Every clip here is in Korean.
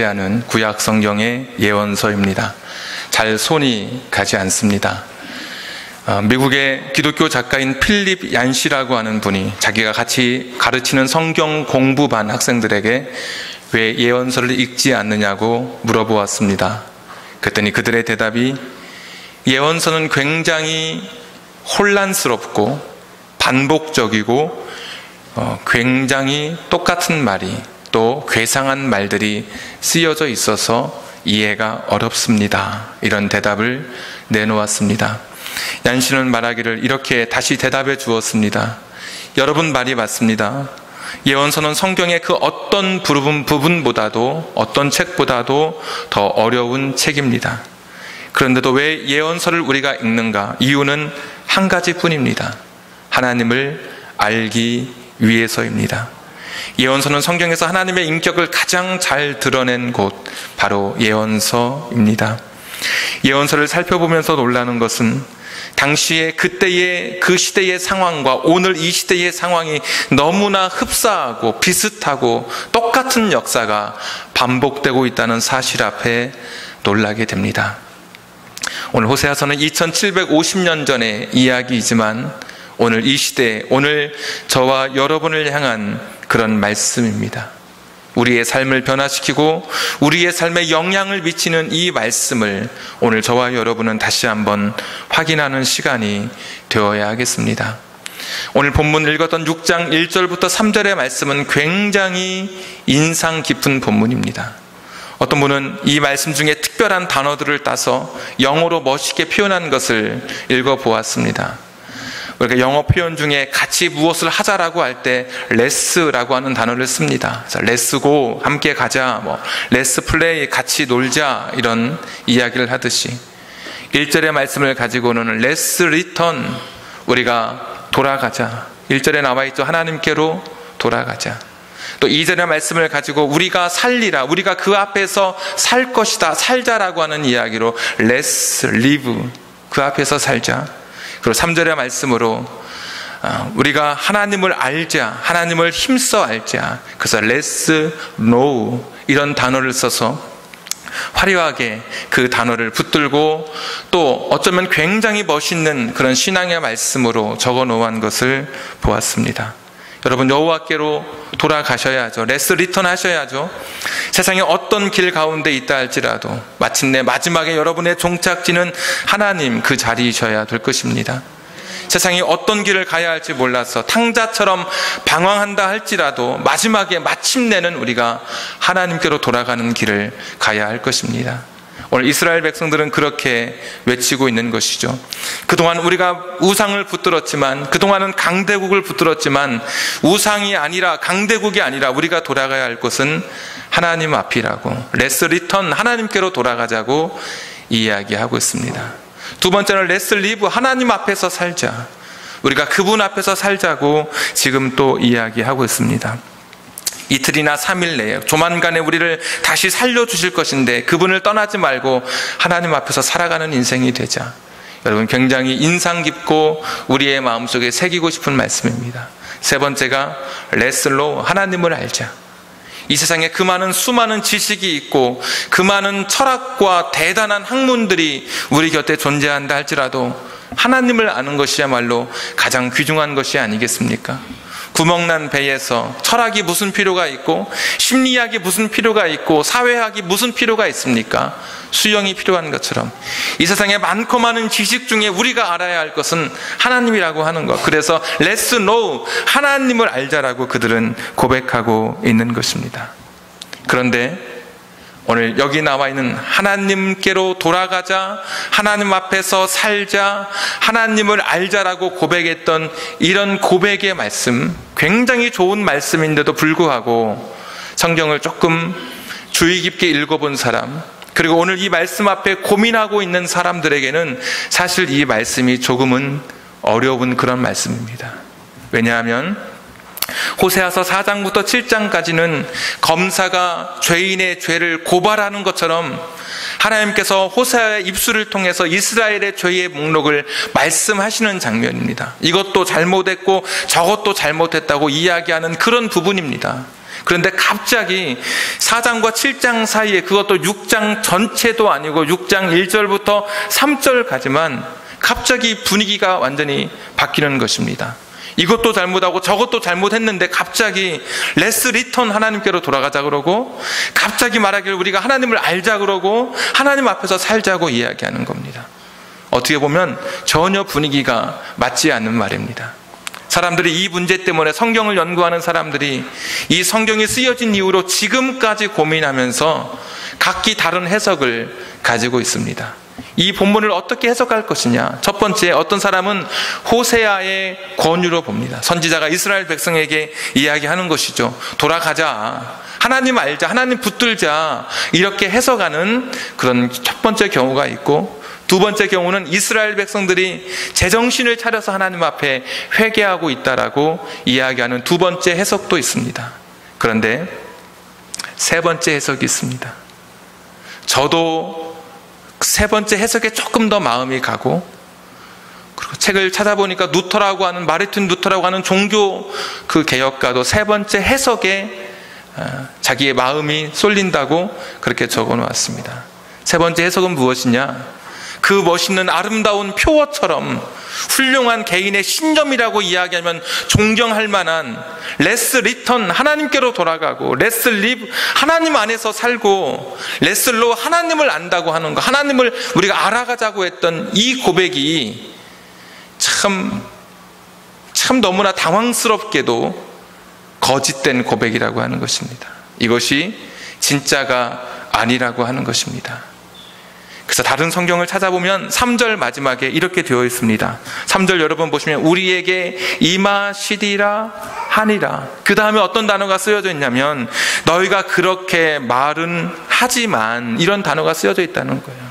하는 구약 성경의 예언서입니다. 잘 손이 가지 않습니다. 미국의 기독교 작가인 필립 얀시라고 하는 분이 자기가 같이 가르치는 성경 공부반 학생들에게 왜 예언서를 읽지 않느냐고 물어보았습니다. 그랬더니 그들의 대답이 예언서는 굉장히 혼란스럽고 반복적이고 굉장히 똑같은 말이 또 괴상한 말들이 쓰여져 있어서 이해가 어렵습니다. 이런 대답을 내놓았습니다. 얀시는 말하기를 이렇게 다시 대답해 주었습니다. 여러분 말이 맞습니다. 예언서는 성경의 그 어떤 부분보다도 어떤 책보다도 더 어려운 책입니다. 그런데도 왜 예언서를 우리가 읽는가? 이유는 한 가지뿐입니다. 하나님을 알기 위해서입니다. 예언서는 성경에서 하나님의 인격을 가장 잘 드러낸 곳, 바로 예언서입니다. 예언서를 살펴보면서 놀라는 것은 당시에 그때의 그 시대의 상황과 오늘 이 시대의 상황이 너무나 흡사하고 비슷하고 똑같은 역사가 반복되고 있다는 사실 앞에 놀라게 됩니다. 오늘 호세아서는 2750년 전의 이야기이지만 오늘 이 시대, 오늘 저와 여러분을 향한 그런 말씀입니다. 우리의 삶을 변화시키고 우리의 삶에 영향을 미치는 이 말씀을 오늘 저와 여러분은 다시 한번 확인하는 시간이 되어야 하겠습니다. 오늘 본문 읽었던 6장 1절부터 3절의 말씀은 굉장히 인상 깊은 본문입니다. 어떤 분은 이 말씀 중에 특별한 단어들을 따서 영어로 멋있게 표현한 것을 읽어보았습니다. 우리가 영어 표현 중에 같이 무엇을 하자라고 할 때 let's라고 하는 단어를 씁니다. let's go, 함께 가자, let's play, 같이 놀자, 이런 이야기를 하듯이 1절의 말씀을 가지고는 let's return, 우리가 돌아가자. 1절에 나와 있죠. 하나님께로 돌아가자. 또 2절의 말씀을 가지고 우리가 살리라, 우리가 그 앞에서 살 것이다, 살자라고 하는 이야기로 let's live, 그 앞에서 살자. 그리고 3절의 말씀으로 우리가 하나님을 알자, 하나님을 힘써 알자. 그래서 let's know, 이런 단어를 써서 화려하게 그 단어를 붙들고 또 어쩌면 굉장히 멋있는 그런 신앙의 말씀으로 적어 놓은 것을 보았습니다. 여러분, 여호와께로 돌아가셔야죠. 레스 리턴 하셔야죠. 세상에 어떤 길 가운데 있다 할지라도 마침내 마지막에 여러분의 종착지는 하나님, 그 자리이셔야 될 것입니다. 세상이 어떤 길을 가야 할지 몰라서 탕자처럼 방황한다 할지라도 마지막에 마침내는 우리가 하나님께로 돌아가는 길을 가야 할 것입니다. 오늘 이스라엘 백성들은 그렇게 외치고 있는 것이죠. 그동안 우리가 우상을 붙들었지만, 그동안은 강대국을 붙들었지만 우상이 아니라, 강대국이 아니라 우리가 돌아가야 할 곳은 하나님 앞이라고, 레스 리턴, 하나님께로 돌아가자고 이야기하고 있습니다. 두 번째는 레스 리브, 하나님 앞에서 살자, 우리가 그분 앞에서 살자고 지금 또 이야기하고 있습니다. 이틀이나 3일 내에 조만간에 우리를 다시 살려주실 것인데 그분을 떠나지 말고 하나님 앞에서 살아가는 인생이 되자. 여러분, 굉장히 인상 깊고 우리의 마음속에 새기고 싶은 말씀입니다. 세 번째가 let's know, 하나님을 알자. 이 세상에 그 많은 수많은 지식이 있고 그 많은 철학과 대단한 학문들이 우리 곁에 존재한다 할지라도 하나님을 아는 것이야말로 가장 귀중한 것이 아니겠습니까? 구멍난 배에서 철학이 무슨 필요가 있고 심리학이 무슨 필요가 있고 사회학이 무슨 필요가 있습니까? 수영이 필요한 것처럼 이 세상에 많고 많은 지식 중에 우리가 알아야 할 것은 하나님이라고 하는 것. 그래서 let's know, 하나님을 알자라고 그들은 고백하고 있는 것입니다. 그런데 오늘 여기 나와 있는 하나님께로 돌아가자, 하나님 앞에서 살자, 하나님을 알자라고 고백했던 이런 고백의 말씀, 굉장히 좋은 말씀인데도 불구하고 성경을 조금 주의 깊게 읽어본 사람, 그리고 오늘 이 말씀 앞에 고민하고 있는 사람들에게는 사실 이 말씀이 조금은 어려운 그런 말씀입니다. 왜냐하면 호세아서 4장부터 7장까지는 검사가 죄인의 죄를 고발하는 것처럼 하나님께서 호세아의 입술을 통해서 이스라엘의 죄의 목록을 말씀하시는 장면입니다. 이것도 잘못했고 저것도 잘못했다고 이야기하는 그런 부분입니다. 그런데 갑자기 4장과 7장 사이에, 그것도 6장 전체도 아니고 6장 1절부터 3절까지만 갑자기 분위기가 완전히 바뀌는 것입니다. 이것도 잘못하고 저것도 잘못했는데 갑자기 레스 리턴, 하나님께로 돌아가자 그러고, 갑자기 말하기를 우리가 하나님을 알자 그러고 하나님 앞에서 살자고 이야기하는 겁니다. 어떻게 보면 전혀 분위기가 맞지 않는 말입니다. 사람들이 이 문제 때문에, 성경을 연구하는 사람들이 이 성경이 쓰여진 이후로 지금까지 고민하면서 각기 다른 해석을 가지고 있습니다. 이 본문을 어떻게 해석할 것이냐. 첫 번째, 어떤 사람은 호세아의 권유로 봅니다. 선지자가 이스라엘 백성에게 이야기하는 것이죠. 돌아가자, 하나님 알자, 하나님 붙들자, 이렇게 해석하는 그런 첫 번째 경우가 있고, 두 번째 경우는 이스라엘 백성들이 제정신을 차려서 하나님 앞에 회개하고 있다라고 이야기하는 두 번째 해석도 있습니다. 그런데 세 번째 해석이 있습니다. 저도 세 번째 해석에 조금 더 마음이 가고, 그리고 책을 찾아보니까 누터라고 하는, 마르틴 누터라고 하는 종교 그 개혁가도 세 번째 해석에 자기의 마음이 쏠린다고 그렇게 적어 놓았습니다. 세 번째 해석은 무엇이냐? 그 멋있는 아름다운 표어처럼 훌륭한 개인의 신념이라고 이야기하면 존경할 만한 레스 리턴, 하나님께로 돌아가고, 레스 리브, 하나님 안에서 살고, 레슬로 하나님을 안다고 하는 것, 하나님을 우리가 알아가자고 했던 이 고백이 참 너무나 당황스럽게도 거짓된 고백이라고 하는 것입니다. 이것이 진짜가 아니라고 하는 것입니다. 그래서 다른 성경을 찾아보면 3절 마지막에 이렇게 되어 있습니다. 3절 여러분 보시면 우리에게 임하시리라 하니라. 그 다음에 어떤 단어가 쓰여져 있냐면 너희가 그렇게 말은 하지만, 이런 단어가 쓰여져 있다는 거예요.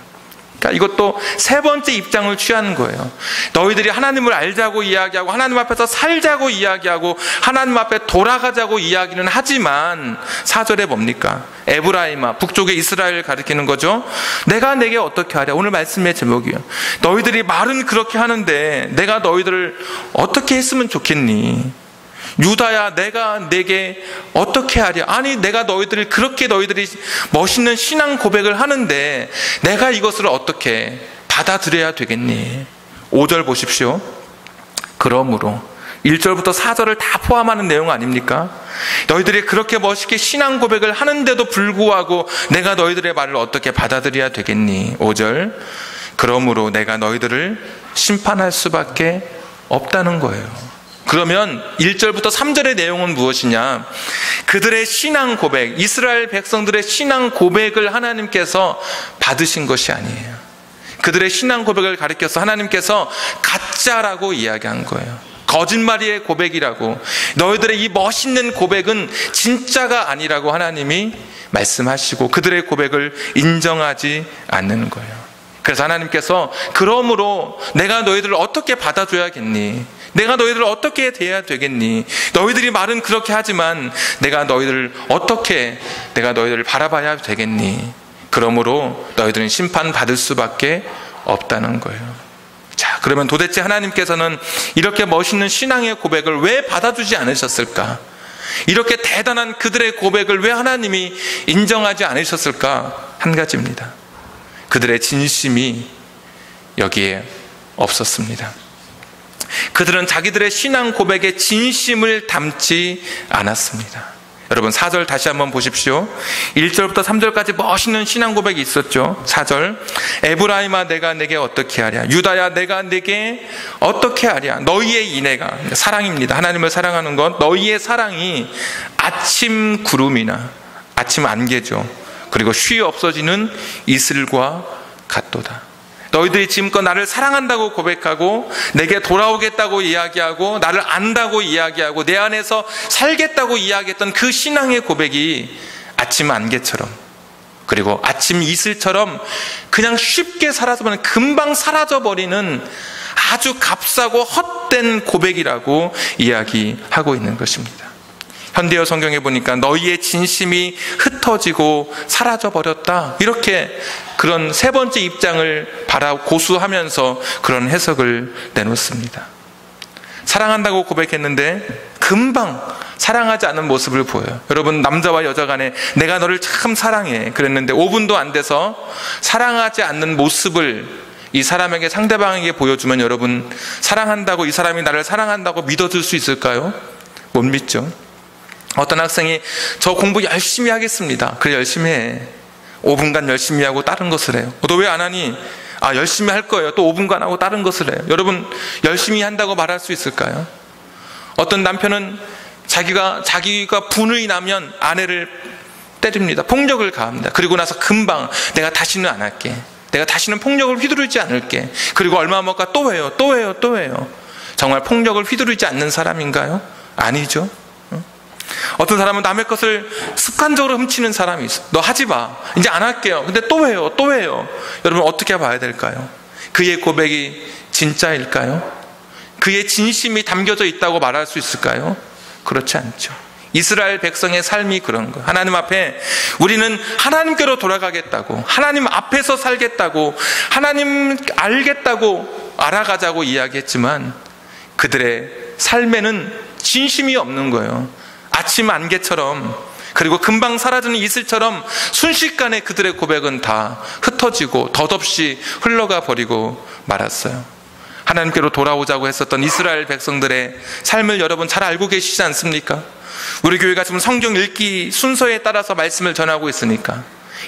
그러니까 이것도 세 번째 입장을 취하는 거예요. 너희들이 하나님을 알자고 이야기하고, 하나님 앞에서 살자고 이야기하고, 하나님 앞에 돌아가자고 이야기는 하지만 4절에 뭡니까? 에브라임아, 북쪽의 이스라엘을 가리키는 거죠. 내가 내게 어떻게 하랴. 오늘 말씀의 제목이에요. 너희들이 말은 그렇게 하는데 내가 너희들을 어떻게 했으면 좋겠니? 유다야, 내가 내게 어떻게 하랴. 아니, 내가 너희들이 멋있는 신앙 고백을 하는데 내가 이것을 어떻게 받아들여야 되겠니? 5절 보십시오. 그러므로 1절부터 4절을 다 포함하는 내용 아닙니까? 너희들이 그렇게 멋있게 신앙 고백을 하는데도 불구하고 내가 너희들의 말을 어떻게 받아들여야 되겠니? 5절, 그러므로 내가 너희들을 심판할 수밖에 없다는 거예요. 그러면 1절부터 3절의 내용은 무엇이냐? 그들의 신앙 고백, 이스라엘 백성들의 신앙 고백을 하나님께서 받으신 것이 아니에요. 그들의 신앙 고백을 가리켜서 하나님께서 가짜라고 이야기한 거예요. 거짓말의 고백이라고, 너희들의 이 멋있는 고백은 진짜가 아니라고 하나님이 말씀하시고 그들의 고백을 인정하지 않는 거예요. 그래서 하나님께서 그러므로 내가 너희들을 어떻게 받아줘야겠니? 내가 너희들을 어떻게 대해야 되겠니? 너희들이 말은 그렇게 하지만 내가 너희들을 바라봐야 되겠니? 그러므로 너희들은 심판받을 수밖에 없다는 거예요. 자, 그러면 도대체 하나님께서는 이렇게 멋있는 신앙의 고백을 왜 받아주지 않으셨을까? 이렇게 대단한 그들의 고백을 왜 하나님이 인정하지 않으셨을까? 한 가지입니다. 그들의 진심이 여기에 없었습니다. 그들은 자기들의 신앙 고백에 진심을 담지 않았습니다. 여러분 4절 다시 한번 보십시오. 1절부터 3절까지 멋있는 신앙 고백이 있었죠. 4절, 에브라임아 내가 내게 어떻게 하랴. 유다야 내가 내게 어떻게 하랴. 너희의 인애가, 사랑입니다. 하나님을 사랑하는 것, 너희의 사랑이 아침 구름이나, 아침 안개죠. 그리고 쉬 없어지는 이슬과 같도다. 너희들이 지금껏 나를 사랑한다고 고백하고 내게 돌아오겠다고 이야기하고 나를 안다고 이야기하고 내 안에서 살겠다고 이야기했던 그 신앙의 고백이 아침 안개처럼, 그리고 아침 이슬처럼 그냥 쉽게 사라져버리는, 금방 사라져버리는 아주 값싸고 헛된 고백이라고 이야기하고 있는 것입니다. 현대어 성경에 보니까 너희의 진심이 흩어지고 사라져버렸다, 이렇게 그런 세 번째 입장을 고수하면서 그런 해석을 내놓습니다. 사랑한다고 고백했는데 금방 사랑하지 않는 모습을 보여요. 여러분, 남자와 여자 간에 내가 너를 참 사랑해 그랬는데 5분도 안 돼서 사랑하지 않는 모습을 이 사람에게, 상대방에게 보여주면 여러분, 사랑한다고, 이 사람이 나를 사랑한다고 믿어줄 수 있을까요? 못 믿죠. 어떤 학생이 저 공부 열심히 하겠습니다. 그래, 열심히 해. 5분간 열심히 하고 다른 것을 해요. 너 왜 안 하니? 열심히 할 거예요. 또 5분간 하고 다른 것을 해요. 여러분, 열심히 한다고 말할 수 있을까요? 어떤 남편은 자기가 분이 나면 아내를 때립니다. 폭력을 가합니다. 그리고 나서 금방 내가 다시는 안 할게. 내가 다시는 폭력을 휘두르지 않을게. 그리고 얼마 먹까 또 해요. 또 해요. 또 해요. 정말 폭력을 휘두르지 않는 사람인가요? 아니죠. 어떤 사람은 남의 것을 습관적으로 훔치는 사람이 있어. 너 하지 마. 이제 안 할게요. 근데 또 해요. 또 해요. 여러분, 어떻게 봐야 될까요? 그의 고백이 진짜일까요? 그의 진심이 담겨져 있다고 말할 수 있을까요? 그렇지 않죠. 이스라엘 백성의 삶이 그런 거예요. 하나님 앞에 우리는 하나님께로 돌아가겠다고, 하나님 앞에서 살겠다고, 하나님 알겠다고, 알아가자고 이야기했지만 그들의 삶에는 진심이 없는 거예요. 아침 안개처럼, 그리고 금방 사라지는 이슬처럼 순식간에 그들의 고백은 다 흩어지고 덧없이 흘러가 버리고 말았어요. 하나님께로 돌아오자고 했었던 이스라엘 백성들의 삶을 여러분 잘 알고 계시지 않습니까? 우리 교회가 지금 성경 읽기 순서에 따라서 말씀을 전하고 있으니까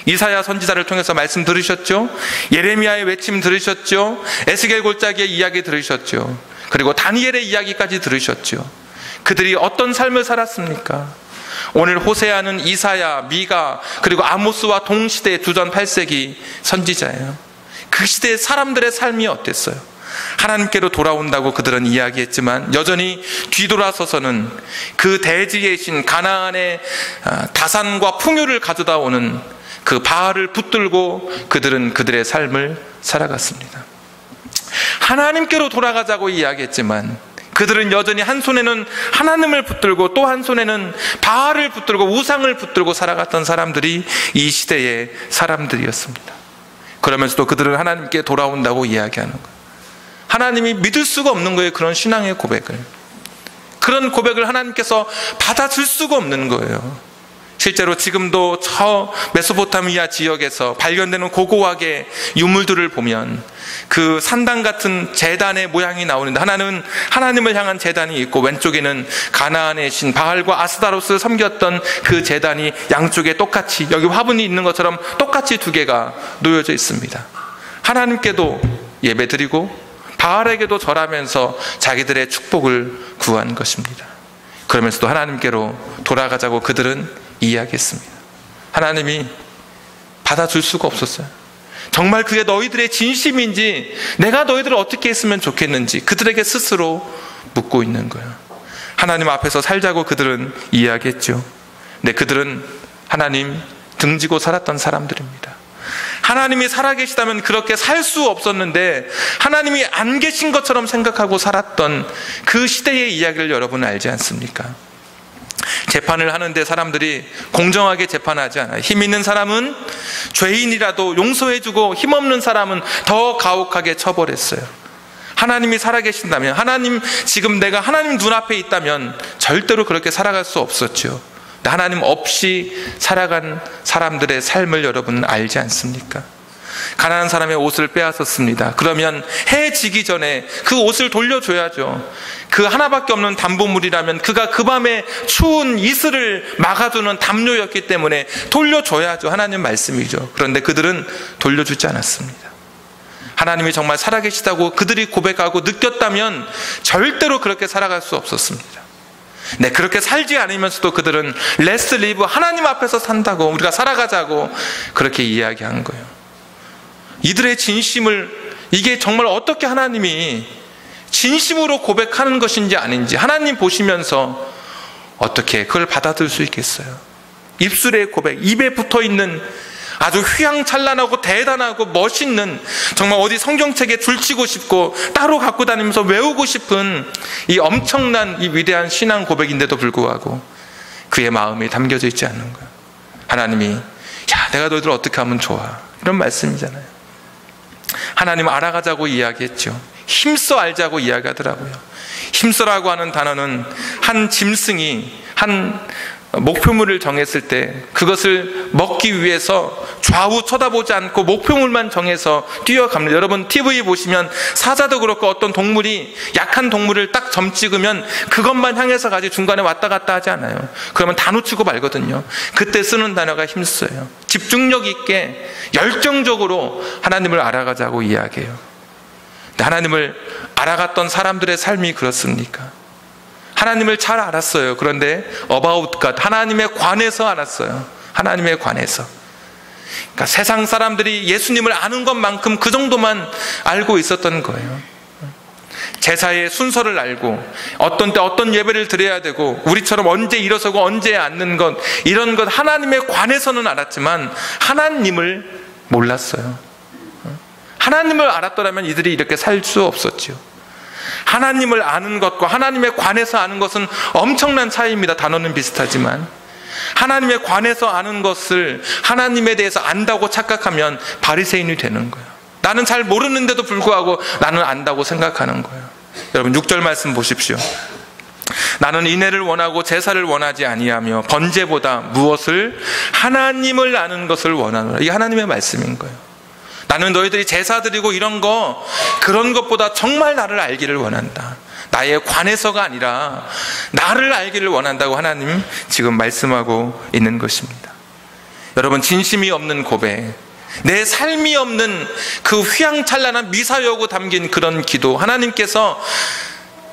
이사야 선지자를 통해서 말씀 들으셨죠? 예레미야의 외침 들으셨죠? 에스겔 골짜기의 이야기 들으셨죠? 그리고 다니엘의 이야기까지 들으셨죠? 그들이 어떤 삶을 살았습니까? 오늘 호세아는 이사야, 미가, 그리고 아모스와 동시대의 주전 8세기 선지자예요. 그 시대의 사람들의 삶이 어땠어요? 하나님께로 돌아온다고 그들은 이야기했지만 여전히 뒤돌아서서는 그 대지의 신 가나안의 다산과 풍요를 가져다 오는 그 바알을 붙들고 그들은 그들의 삶을 살아갔습니다. 하나님께로 돌아가자고 이야기했지만 그들은 여전히 한 손에는 하나님을 붙들고 또 한 손에는 바알을 붙들고 우상을 붙들고 살아갔던 사람들이 이 시대의 사람들이었습니다. 그러면서도 그들은 하나님께 돌아온다고 이야기하는 거예요. 하나님이 믿을 수가 없는 거예요. 그런 신앙의 고백을. 그런 고백을 하나님께서 받아줄 수가 없는 거예요. 실제로 지금도 저 메소포타미아 지역에서 발견되는 고고학의 유물들을 보면 그 산당 같은 제단의 모양이 나오는데 하나는 하나님을 향한 제단이 있고 왼쪽에는 가나안의 신 바알과 아스타로스를 섬겼던 그 제단이 양쪽에 똑같이, 여기 화분이 있는 것처럼 똑같이 두 개가 놓여져 있습니다. 하나님께도 예배드리고 바알에게도 절하면서 자기들의 축복을 구한 것입니다. 그러면서도 하나님께로 돌아가자고 그들은 이야기했습니다. 하나님이 받아줄 수가 없었어요. 정말 그게 너희들의 진심인지, 내가 너희들을 어떻게 했으면 좋겠는지 그들에게 스스로 묻고 있는 거예요. 하나님 앞에서 살자고 그들은 이야기했죠. 근데 그들은 하나님 등지고 살았던 사람들입니다. 하나님이 살아계시다면 그렇게 살 수 없었는데 하나님이 안 계신 것처럼 생각하고 살았던 그 시대의 이야기를 여러분은 알지 않습니까? 재판을 하는데 사람들이 공정하게 재판하지 않아요. 힘 있는 사람은 죄인이라도 용서해주고 힘없는 사람은 더 가혹하게 처벌했어요. 하나님이 살아계신다면, 하나님, 지금 내가 하나님 눈앞에 있다면 절대로 그렇게 살아갈 수 없었죠. 하나님 없이 살아간 사람들의 삶을 여러분 알지 않습니까? 가난한 사람의 옷을 빼앗았습니다. 그러면 해 지기 전에 그 옷을 돌려줘야죠. 그 하나밖에 없는 담보물이라면 그가 그 밤에 추운 이슬을 막아주는 담요였기 때문에 돌려줘야죠. 하나님 말씀이죠. 그런데 그들은 돌려주지 않았습니다. 하나님이 정말 살아계시다고 그들이 고백하고 느꼈다면 절대로 그렇게 살아갈 수 없었습니다. 네, 그렇게 살지 않으면서도 그들은 Let's live, 하나님 앞에서 산다고, 우리가 살아가자고 그렇게 이야기한 거예요. 이들의 진심을, 이게 정말 어떻게 하나님이 진심으로 고백하는 것인지 아닌지 하나님 보시면서 어떻게 그걸 받아들일 수 있겠어요? 입술의 고백, 입에 붙어있는 아주 휘황찬란하고 대단하고 멋있는, 정말 어디 성경책에 줄치고 싶고 따로 갖고 다니면서 외우고 싶은 이 엄청난 이 위대한 신앙 고백인데도 불구하고 그의 마음이 담겨져 있지 않는 거예요. 하나님이 야, 내가 너희들 어떻게 하면 좋아, 이런 말씀이잖아요. 하나님 알아가자고 이야기했죠. 힘써 알자고 이야기하더라고요. 힘써라고 하는 단어는 한 짐승이 한 목표물을 정했을 때 그것을 먹기 위해서 좌우 쳐다보지 않고 목표물만 정해서 뛰어갑니다. 여러분 TV 보시면 사자도 그렇고 어떤 동물이 약한 동물을 딱 점 찍으면 그것만 향해서 가지 중간에 왔다 갔다 하지 않아요. 그러면 다 놓치고 말거든요. 그때 쓰는 단어가 힘써요. 집중력 있게 열정적으로 하나님을 알아가자고 이야기해요. 하나님을 알아갔던 사람들의 삶이 그렇습니까? 하나님을 잘 알았어요. 그런데 about God, 하나님에 관해서 알았어요. 하나님에 관해서. 그러니까 세상 사람들이 예수님을 아는 것만큼 그 정도만 알고 있었던 거예요. 제사의 순서를 알고 어떤 때 어떤 예배를 드려야 되고 우리처럼 언제 일어서고 언제 앉는 것, 이런 것 하나님에 관해서는 알았지만 하나님을 몰랐어요. 하나님을 알았더라면 이들이 이렇게 살 수 없었죠. 하나님을 아는 것과 하나님에 관해서 아는 것은 엄청난 차이입니다. 단어는 비슷하지만 하나님에 관해서 아는 것을 하나님에 대해서 안다고 착각하면 바리새인이 되는 거예요. 나는 잘 모르는데도 불구하고 나는 안다고 생각하는 거예요. 여러분 6절 말씀 보십시오. 나는 인애를 원하고 제사를 원하지 아니하며 번제보다 무엇을? 하나님을 아는 것을 원하노라. 이게 하나님의 말씀인 거예요. 나는 너희들이 제사 드리고 이런 거 그런 것보다 정말 나를 알기를 원한다. 나에 관해서가 아니라 나를 알기를 원한다고 하나님 지금 말씀하고 있는 것입니다. 여러분 진심이 없는 고백, 내 삶이 없는 그 휘황찬란한 미사여구 담긴 그런 기도, 하나님께서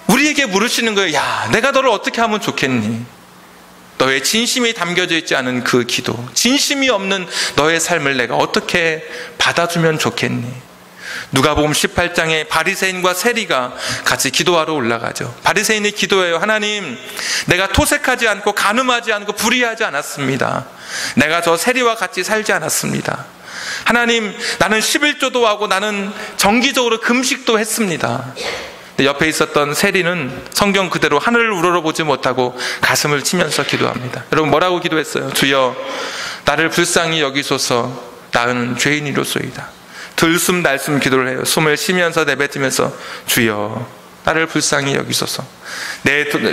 우리에게 물으시는 거예요. 야, 내가 너를 어떻게 하면 좋겠니? 너의 진심이 담겨져 있지 않은 그 기도, 진심이 없는 너의 삶을 내가 어떻게 받아주면 좋겠니? 누가복음 18장에 바리새인과 세리가 같이 기도하러 올라가죠. 바리새인이 기도해요. 하나님, 내가 토색하지 않고 간음하지 않고 불의하지 않았습니다. 내가 저 세리와 같이 살지 않았습니다. 하나님, 나는 11조도 하고 나는 정기적으로 금식도 했습니다. 옆에 있었던 세리는 성경 그대로 하늘을 우러러보지 못하고 가슴을 치면서 기도합니다. 여러분 뭐라고 기도했어요? 주여, 나를 불쌍히 여기소서. 나는 죄인이로소이다. 들숨 날숨 기도를 해요. 숨을 쉬면서 내뱉으면서 주여, 나를 불쌍히 여기소서.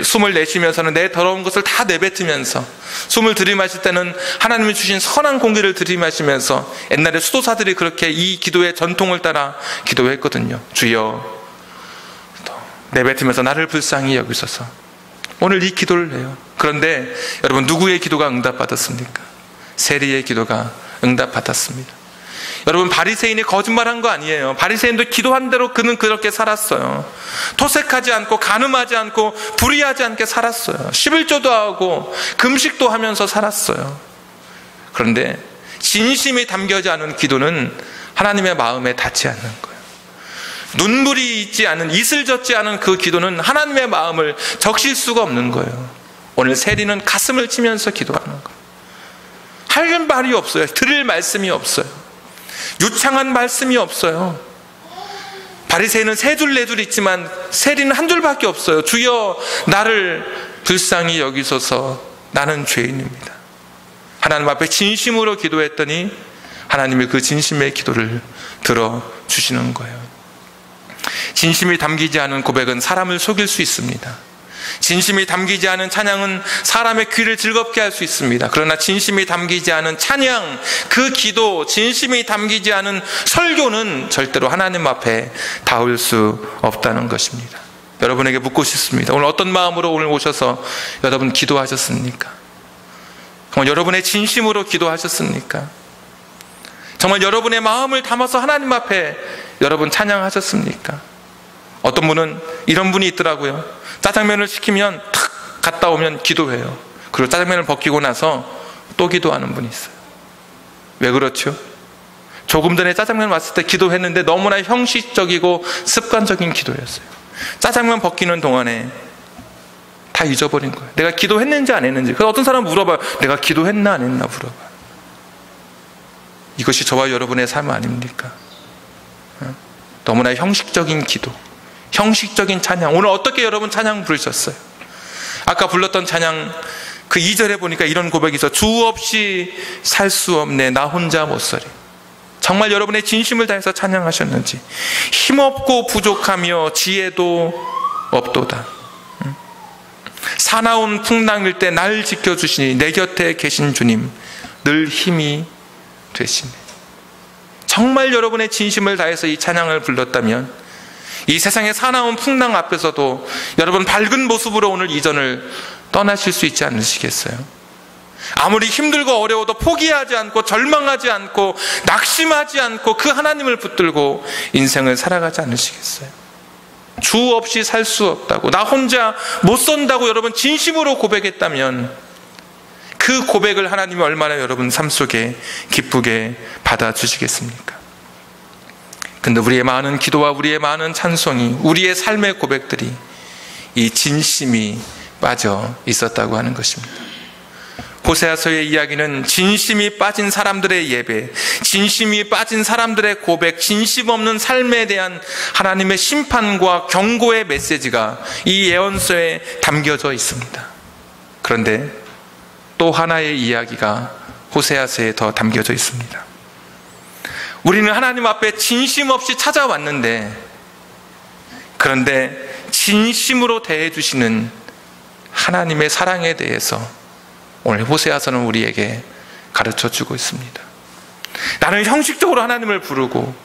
숨을 내쉬면서는 내 더러운 것을 다 내뱉으면서, 숨을 들이마실 때는 하나님이 주신 선한 공기를 들이마시면서, 옛날에 수도사들이 그렇게 이 기도의 전통을 따라 기도했거든요. 주여, 내뱉으면서 나를 불쌍히 여기소서. 오늘 이 기도를 해요. 그런데 여러분 누구의 기도가 응답받았습니까? 세리의 기도가 응답받았습니다. 여러분 바리새인이 거짓말한 거 아니에요. 바리새인도 기도한 대로 그는 그렇게 살았어요. 토색하지 않고 간음하지 않고 불의하지 않게 살았어요. 11조도 하고 금식도 하면서 살았어요. 그런데 진심이 담겨지 않은 기도는 하나님의 마음에 닿지 않는 거예요. 눈물이 있지 않은, 이슬 젖지 않은 그 기도는 하나님의 마음을 적실 수가 없는 거예요. 오늘 세리는 가슴을 치면서 기도하는 거예요. 할 말이 없어요. 들을 말씀이 없어요. 유창한 말씀이 없어요. 바리새인은 세 줄 네 줄 있지만 세리는 한 줄밖에 없어요. 주여, 나를 불쌍히 여기소서. 나는 죄인입니다. 하나님 앞에 진심으로 기도했더니 하나님이 그 진심의 기도를 들어주시는 거예요. 진심이 담기지 않은 고백은 사람을 속일 수 있습니다. 진심이 담기지 않은 찬양은 사람의 귀를 즐겁게 할 수 있습니다. 그러나 진심이 담기지 않은 찬양, 그 기도, 진심이 담기지 않은 설교는 절대로 하나님 앞에 닿을 수 없다는 것입니다. 여러분에게 묻고 싶습니다. 오늘 어떤 마음으로 오늘 오셔서 여러분 기도하셨습니까? 정말 여러분의 진심으로 기도하셨습니까? 정말 여러분의 마음을 담아서 하나님 앞에 여러분 찬양하셨습니까? 어떤 분은 이런 분이 있더라고요. 짜장면을 시키면 탁 갔다 오면 기도해요. 그리고 짜장면을 벗기고 나서 또 기도하는 분이 있어요. 왜 그렇죠? 조금 전에 짜장면 왔을 때 기도했는데 너무나 형식적이고 습관적인 기도였어요. 짜장면 벗기는 동안에 다 잊어버린 거예요. 내가 기도했는지 안 했는지. 그래서 어떤 사람은 물어봐요. 내가 기도했나 안 했나 물어봐요. 이것이 저와 여러분의 삶 아닙니까? 너무나 형식적인 기도, 형식적인 찬양. 오늘 어떻게 여러분 찬양 부르셨어요? 아까 불렀던 찬양 그 2절에 보니까 이런 고백이 있어. 주 없이 살 수 없네 나 혼자 못살이. 정말 여러분의 진심을 다해서 찬양하셨는지. 힘없고 부족하며 지혜도 없도다. 사나운 풍랑일 때 날 지켜주시니 내 곁에 계신 주님 늘 힘이 되시네. 정말 여러분의 진심을 다해서 이 찬양을 불렀다면 이 세상의 사나운 풍랑 앞에서도 여러분 밝은 모습으로 오늘 이전을 떠나실 수 있지 않으시겠어요? 아무리 힘들고 어려워도 포기하지 않고 절망하지 않고 낙심하지 않고 그 하나님을 붙들고 인생을 살아가지 않으시겠어요? 주 없이 살 수 없다고, 나 혼자 못 산다고 여러분 진심으로 고백했다면 그 고백을 하나님이 얼마나 여러분 삶 속에 기쁘게 받아주시겠습니까? 근데 우리의 많은 기도와 우리의 많은 찬송이, 우리의 삶의 고백들이 이 진심이 빠져 있었다고 하는 것입니다. 호세아서의 이야기는 진심이 빠진 사람들의 예배, 진심이 빠진 사람들의 고백, 진심 없는 삶에 대한 하나님의 심판과 경고의 메시지가 이 예언서에 담겨져 있습니다. 그런데 또 하나의 이야기가 호세아서에 더 담겨져 있습니다. 우리는 하나님 앞에 진심 없이 찾아왔는데, 그런데 진심으로 대해주시는 하나님의 사랑에 대해서 오늘 호세아서는 우리에게 가르쳐주고 있습니다. 나는 형식적으로 하나님을 부르고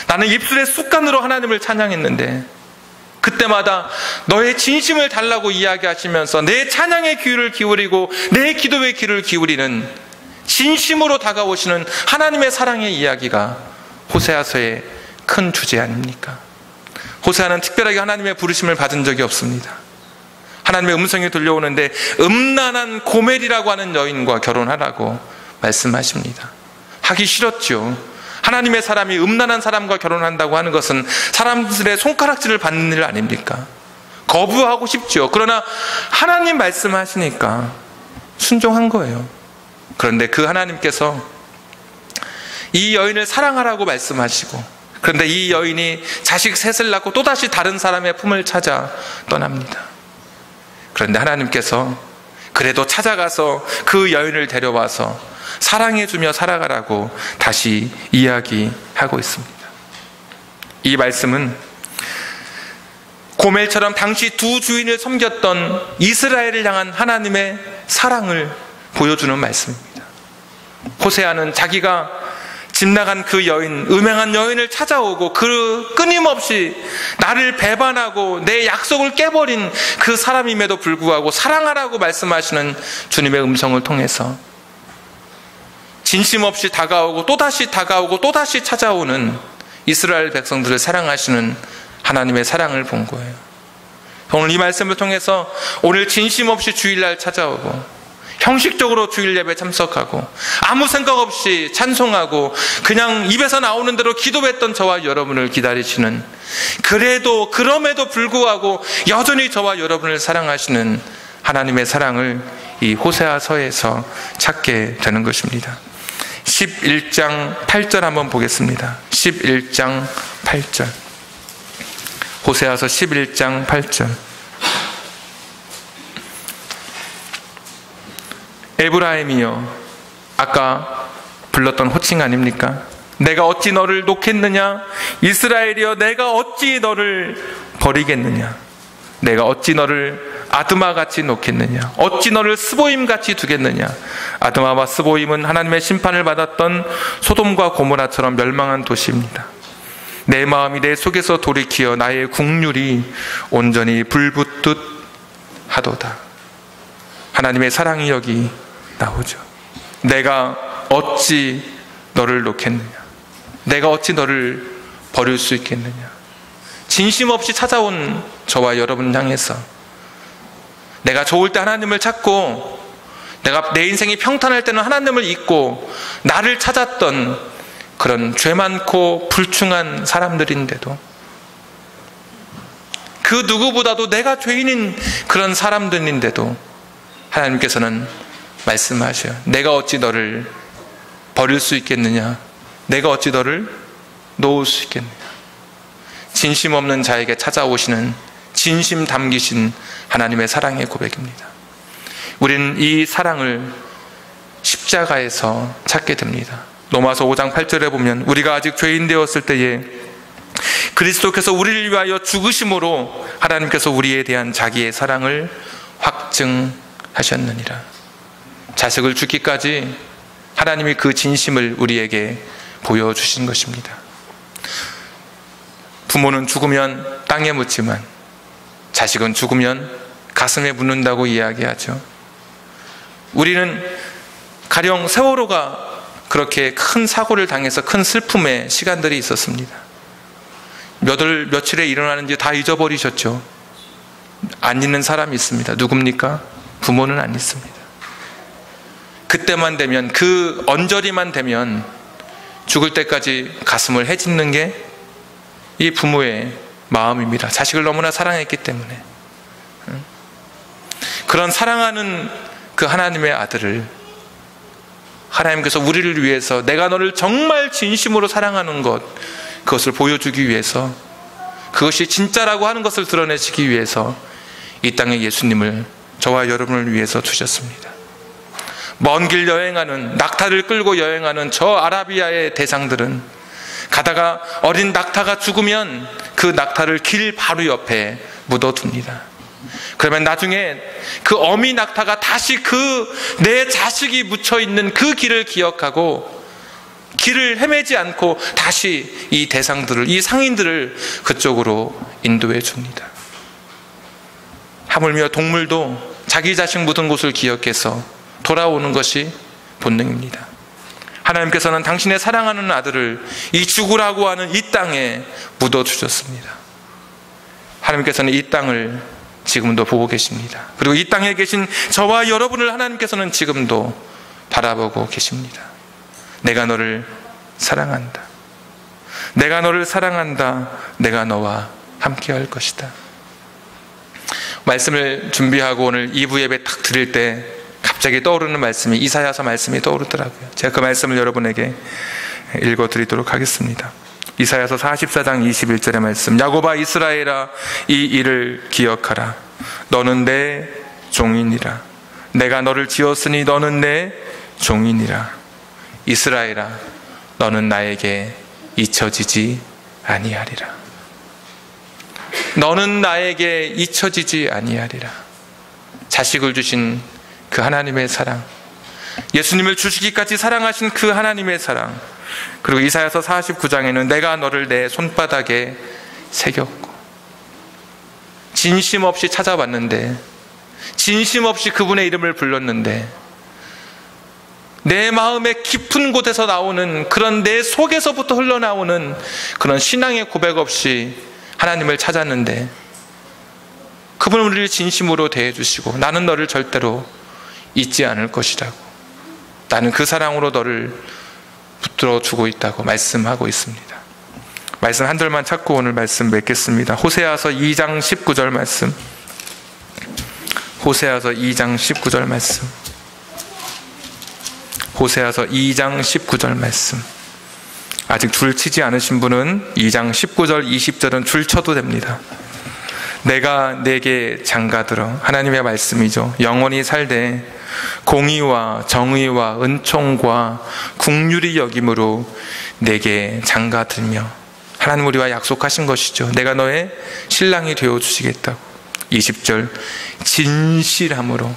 나는 입술의 습관으로 하나님을 찬양했는데 그때마다 너의 진심을 달라고 이야기하시면서 내 찬양의 귀를 기울이고 내 기도의 귀를 기울이는 진심으로 다가오시는 하나님의 사랑의 이야기가 호세아서의 큰 주제 아닙니까? 호세아는 특별하게 하나님의 부르심을 받은 적이 없습니다. 하나님의 음성이 들려오는데 음란한 고멜이라고 하는 여인과 결혼하라고 말씀하십니다. 하기 싫었죠. 하나님의 사람이 음란한 사람과 결혼한다고 하는 것은 사람들의 손가락질을 받는 일 아닙니까? 거부하고 싶죠. 그러나 하나님 말씀하시니까 순종한 거예요. 그런데 그 하나님께서 이 여인을 사랑하라고 말씀하시고, 그런데 이 여인이 자식 셋을 낳고 또다시 다른 사람의 품을 찾아 떠납니다. 그런데 하나님께서 그래도 찾아가서 그 여인을 데려와서 사랑해주며 살아가라고 다시 이야기하고 있습니다. 이 말씀은 고멜처럼 당시 두 주인을 섬겼던 이스라엘을 향한 하나님의 사랑을 보여주는 말씀입니다. 호세아는 자기가 집 나간 그 여인, 음행한 여인을 찾아오고 그 끊임없이 나를 배반하고 내 약속을 깨버린 그 사람임에도 불구하고 사랑하라고 말씀하시는 주님의 음성을 통해서 진심 없이 다가오고 또다시 찾아오는 이스라엘 백성들을 사랑하시는 하나님의 사랑을 본 거예요. 오늘 이 말씀을 통해서 오늘 진심 없이 주일날 찾아오고 형식적으로 주일 예배 참석하고 아무 생각 없이 찬송하고 그냥 입에서 나오는 대로 기도했던 저와 여러분을 기다리시는, 그래도 그럼에도 불구하고 여전히 저와 여러분을 사랑하시는 하나님의 사랑을 이 호세아서에서 찾게 되는 것입니다. 11장 8절 한번 보겠습니다. 11장 8절. 호세아서 11장 8절. 에브라임이여, 아까 불렀던 호칭 아닙니까? 내가 어찌 너를 놓겠느냐? 이스라엘이여, 내가 어찌 너를 버리겠느냐? 내가 어찌 너를 아드마같이 놓겠느냐? 어찌 너를 스보임같이 두겠느냐? 아드마와 스보임은 하나님의 심판을 받았던 소돔과 고모라처럼 멸망한 도시입니다. 내 마음이 내 속에서 돌이키어 나의 국률이 온전히 불붙듯 하도다. 하나님의 사랑이 여기 나오죠. 내가 어찌 너를 놓겠느냐? 내가 어찌 너를 버릴 수 있겠느냐? 진심 없이 찾아온 저와 여러분 향해서 내가 좋을 때 하나님을 찾고 내가 내 인생이 평탄할 때는 하나님을 잊고 나를 찾았던 그런 죄 많고 불충한 사람들인데도, 그 누구보다도 내가 죄인인 그런 사람들인데도 하나님께서는 말씀하셔요. 내가 어찌 너를 버릴 수 있겠느냐? 내가 어찌 너를 놓을 수 있겠느냐? 진심 없는 자에게 찾아오시는 진심 담기신 하나님의 사랑의 고백입니다. 우리는 이 사랑을 십자가에서 찾게 됩니다. 로마서 5장 8절에 보면 우리가 아직 죄인 되었을 때에 그리스도께서 우리를 위하여 죽으심으로 하나님께서 우리에 대한 자기의 사랑을 확증하셨느니라. 자식을 죽기까지 하나님이 그 진심을 우리에게 보여주신 것입니다. 부모는 죽으면 땅에 묻지만 자식은 죽으면 가슴에 묻는다고 이야기하죠. 우리는 가령 세월호가 그렇게 큰 사고를 당해서 큰 슬픔의 시간들이 있었습니다. 몇 월 며칠에 일어나는지 다 잊어버리셨죠. 안 잊는 사람이 있습니다. 누굽니까? 부모는 안 잊습니다. 그때만 되면, 그 언저리만 되면 죽을 때까지 가슴을 헤집는 게 이 부모의 마음입니다. 자식을 너무나 사랑했기 때문에. 그런 사랑하는 그 하나님의 아들을 하나님께서 우리를 위해서 내가 너를 정말 진심으로 사랑하는 것, 그것을 보여주기 위해서, 그것이 진짜라고 하는 것을 드러내시기 위해서 이 땅에 예수님을 저와 여러분을 위해서 주셨습니다. 먼 길 여행하는, 낙타를 끌고 여행하는 저 아라비아의 대상들은 가다가 어린 낙타가 죽으면 그 낙타를 길 바로 옆에 묻어둡니다. 그러면 나중에 그 어미 낙타가 다시 그 내 자식이 묻혀있는 그 길을 기억하고 길을 헤매지 않고 다시 이 대상들을, 이 상인들을 그쪽으로 인도해 줍니다. 하물며 동물도 자기 자식 묻은 곳을 기억해서 돌아오는 것이 본능입니다. 하나님께서는 당신의 사랑하는 아들을 이 죽으라고 하는 이 땅에 묻어주셨습니다. 하나님께서는 이 땅을 지금도 보고 계십니다. 그리고 이 땅에 계신 저와 여러분을 하나님께서는 지금도 바라보고 계십니다. 내가 너를 사랑한다. 내가 너를 사랑한다. 내가 너와 함께 할 것이다. 말씀을 준비하고 오늘 2부 예배 딱 드릴 때 갑자기 떠오르는 말씀이 이사야서 말씀이 떠오르더라고요. 제가 그 말씀을 여러분에게 읽어드리도록 하겠습니다. 이사야서 44장 21절의 말씀. 야곱아 이스라엘아 이 일을 기억하라. 너는 내 종이니라. 내가 너를 지었으니 너는 내 종이니라. 이스라엘아 너는 나에게 잊혀지지 아니하리라. 너는 나에게 잊혀지지 아니하리라. 자식을 주신 그 하나님의 사랑, 예수님을 주시기까지 사랑하신 그 하나님의 사랑, 그리고 이사야서 49장에는 내가 너를 내 손바닥에 새겼고, 진심 없이 찾아봤는데, 진심 없이 그분의 이름을 불렀는데, 내 마음의 깊은 곳에서 나오는, 그런 내 속에서부터 흘러나오는 그런 신앙의 고백 없이 하나님을 찾았는데 그분은 우리를 진심으로 대해주시고 나는 너를 절대로 잊지 않을 것이라고, 나는 그 사랑으로 너를 붙들어주고 있다고 말씀하고 있습니다. 말씀 한 절만 찾고 오늘 말씀 맺겠습니다. 호세아서 2장 19절 말씀. 호세아서 2장 19절 말씀. 호세아서 2장 19절 말씀. 아직 줄 치지 않으신 분은 2장 19절 20절은 줄 쳐도 됩니다. 내가 내게 장가들어, 하나님의 말씀이죠. 영원히 살되 공의와 정의와 은총과 긍휼히 여김으로 내게 장가들며, 하나님 우리와 약속하신 것이죠. 내가 너의 신랑이 되어주시겠다고. 20절 진실함으로,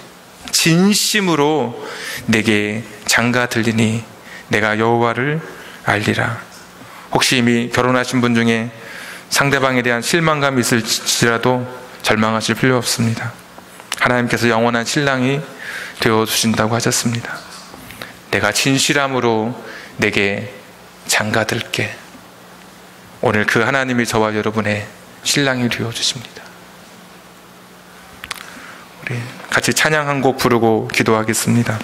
진심으로 내게 장가들리니 내가 여호와를 알리라. 혹시 이미 결혼하신 분 중에 상대방에 대한 실망감이 있을지라도 절망하실 필요 없습니다. 하나님께서 영원한 신랑이 되어주신다고 하셨습니다. 내가 진실함으로 내게 장가들게. 오늘 그 하나님이 저와 여러분의 신랑이 되어주십니다. 우리 같이 찬양 한 곡 부르고 기도하겠습니다.